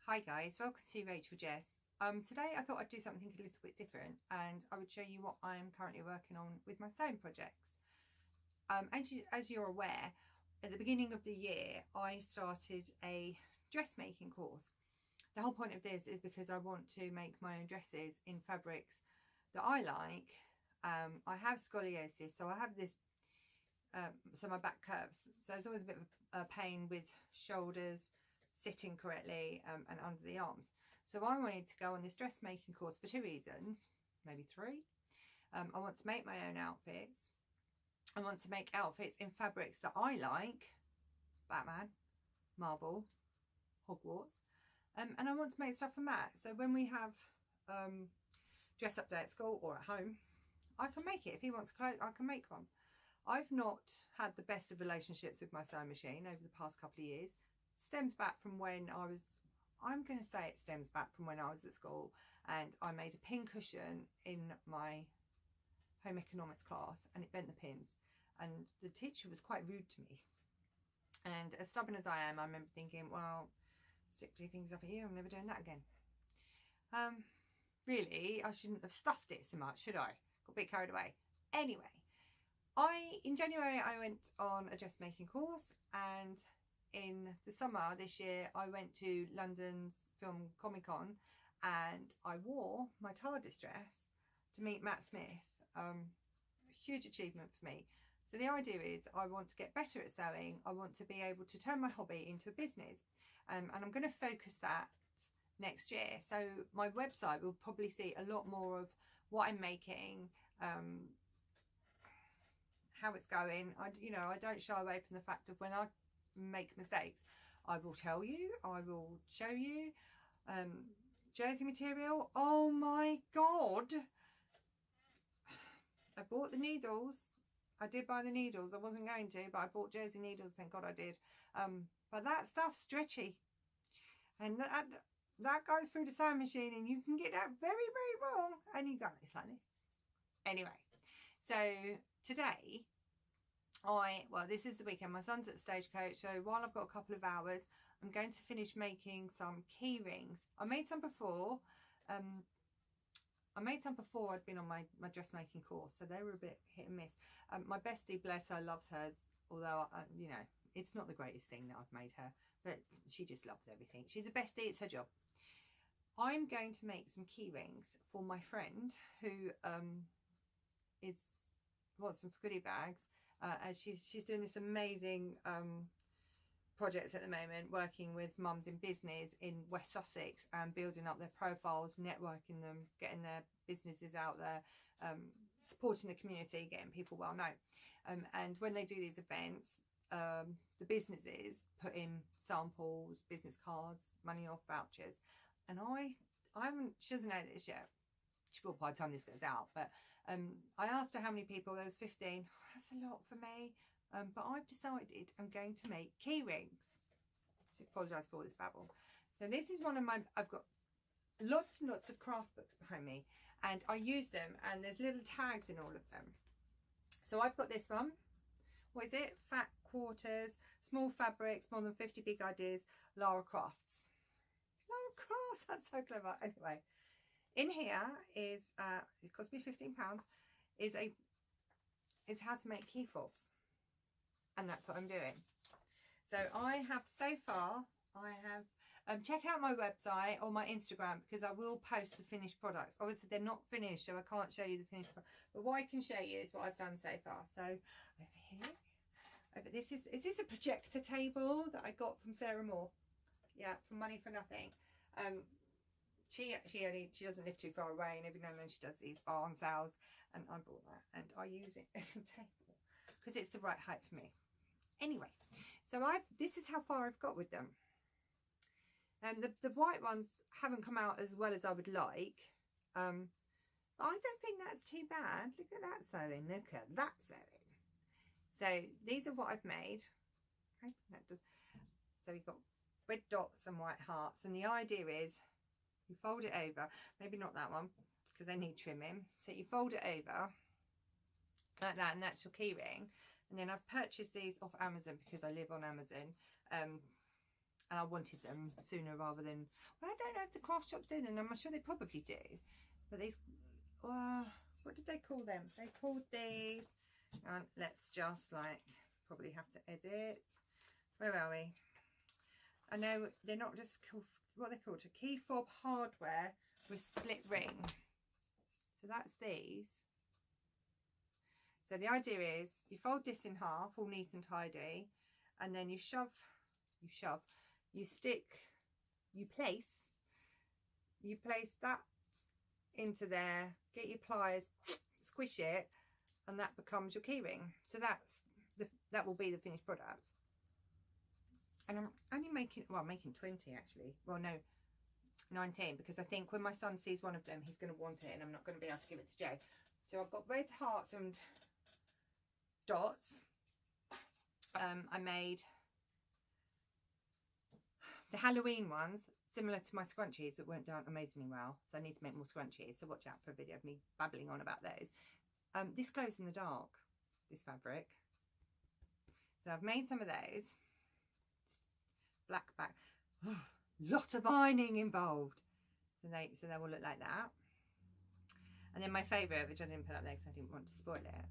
Hi guys, welcome to Rachel Jess. Today I thought I'd do something a little bit different and I would show you what I'm currently working on with my sewing projects. As you're aware, at the beginning of the year I started a dressmaking course. The whole point of this is because I want to make my own dresses in fabrics that I like. I have scoliosis, so I have this, so my back curves, so there's always a bit of a pain with shoulders sitting correctly and under the arms. So I wanted to go on this dressmaking course for two reasons, maybe three. I want to make my own outfits. I want to make outfits in fabrics that I like, Batman, Marvel, Hogwarts, and I want to make stuff for Matt. So when we have dress up day at school or at home, I can make it. If he wants clothes, I can make one. I've not had the best of relationships with my sewing machine over the past couple of years. Stems back from when I was, I'm going to say it stems back from when I was at school and I made a pin cushion in my home economics class and it bent the pins, and the teacher was quite rude to me, and as stubborn as I am, I remember thinking, well, stick two things up here, I'm never doing that again. Really, I shouldn't have stuffed it so much, should I? Got a bit carried away. Anyway, in January I went on a dressmaking course, and in the summer this year I went to London's Film Comic Con and I wore my TARDIS dress to meet Matt Smith. A huge achievement for me. So the idea is I want to get better at sewing. I want to be able to turn my hobby into a business, and I'm going to focus that next year. So my website will probably see a lot more of what I'm making, how it's going. I don't shy away from the fact of when I make mistakes, I will tell you, I will show you. Jersey material, oh my god, I bought the needles. I did buy the needles. I wasn't going to, but I bought jersey needles, thank god I did. But that stuff's stretchy, and that goes through the sewing machine and you can get that very, very wrong, and you go, it's like this. Anyway, so today this is the weekend, my son's at Stagecoach, so while I've got a couple of hours, I'm going to finish making some key rings. I made some before. I'd been on my dressmaking course, so they were a bit hit and miss. My bestie, bless her, loves hers, although it's not the greatest thing that I've made her, but she just loves everything. She's a bestie, it's her job. I'm going to make some key rings for my friend who wants some goodie bags. As she's doing this amazing projects at the moment, working with mums in business in West Sussex and building up their profiles, networking them, getting their businesses out there, supporting the community, getting people well known. And when they do these events, the businesses put in samples, business cards, money off vouchers, and she doesn't know this yet. She will by the time this goes out, but I asked her how many people. There was 15. That's a lot for me, but I've decided I'm going to make key rings. So apologise for all this babble. So this is one of my, I've got lots and lots of craft books behind me, and I use them, and there's little tags in all of them. So I've got this one. What is it? Fat Quarters, Small Fabrics, More Than 50 Big Ideas, Lara Crafts. Lara Crafts, that's so clever. Anyway, in here is, it cost me £15, is how to make key fobs. And that's what I'm doing. So I have check out my website or my Instagram, because I will post the finished products. Obviously they're not finished, so I can't show you the finished product, but what I can show you is what I've done so far. So over here, is this a projector table that I got from Sarah Moore? Yeah, from Money for Nothing. She doesn't live too far away, and every now and then she does these barn sales, and I bought that and I use it as a table because it's the right height for me. Anyway, so this is how far I've got with them. And the white ones haven't come out as well as I would like. But I don't think that's too bad. Look at that sewing. Look at that sewing. So these are what I've made. Okay, so we've got red dots and white hearts. And the idea is you fold it over. Maybe not that one, because they need trimming. So you fold it over like that, and that's your key ring. And then I've purchased these off Amazon because I live on Amazon. and I wanted them sooner rather than, well, I don't know if the craft shops do them. I'm sure they probably do, but these, what did they call them? They called these, and let's just like, probably have to edit. Where are we? I know they're not just called, what they're called, a key fob hardware with split ring. So that's these. So the idea is you fold this in half, all neat and tidy, and then you stick, you place that into there, get your pliers, squish it, and that becomes your keyring. So that will be the finished product. And I'm only making 20 actually. Well, no, 19, because I think when my son sees one of them, he's going to want it, and I'm not going to be able to give it to Joe. So I've got red hearts and dots. I made the Halloween ones similar to my scrunchies that weren't done amazingly well, so I need to make more scrunchies, so watch out for a video of me babbling on about those. This glows in the dark, this fabric, so I've made some of those. Black back, lot of ironing involved, so they will look like that. And then my favourite, which I didn't put up there because I didn't want to spoil it,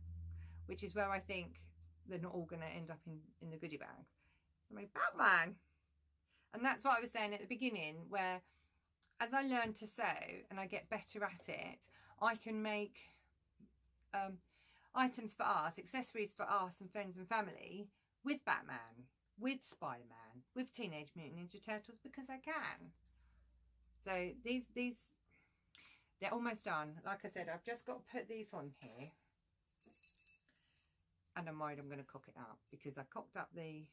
which is where I think they're not all going to end up in the goodie bags. I made Batman. And that's what I was saying at the beginning, where as I learn to sew and I get better at it, I can make items for us, accessories for us and friends and family with Batman, with Spider-Man, with Teenage Mutant Ninja Turtles, because I can. So these they're almost done. Like I said, I've just got to put these on here, and I'm worried I'm going to cock it up because I cocked up the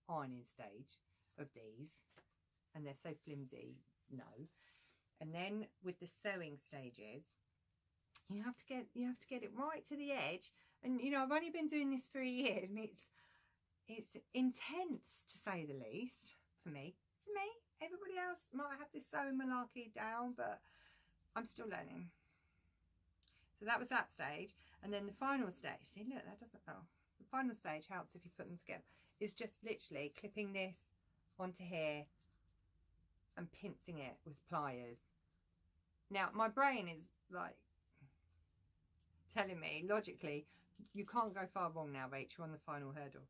ironing stage of these and they're so flimsy. No. And then with the sewing stages, you have to get it right to the edge. And you know, I've only been doing this for a year, and it's intense, to say the least, for me. Everybody else might have this sewing malarkey down, but I'm still learning. So that was that stage. And then the final stage, see, look, that doesn't, the final stage helps if you put them together, is just literally clipping this onto here and pincing it with pliers. Now my brain is like telling me logically, you can't go far wrong now, Rach, you're on the final hurdle.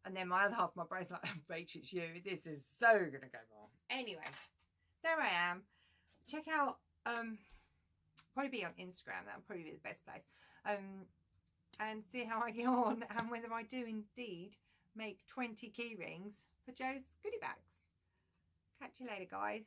And then my other half of my brain's like, Rach, it's you, this is so gonna go wrong. Anyway, there I am. Check out probably be on Instagram, that'll probably be the best place, and see how I get on, and whether I do indeed make 20 key rings for Joe's goodie bags. Catch you later, guys.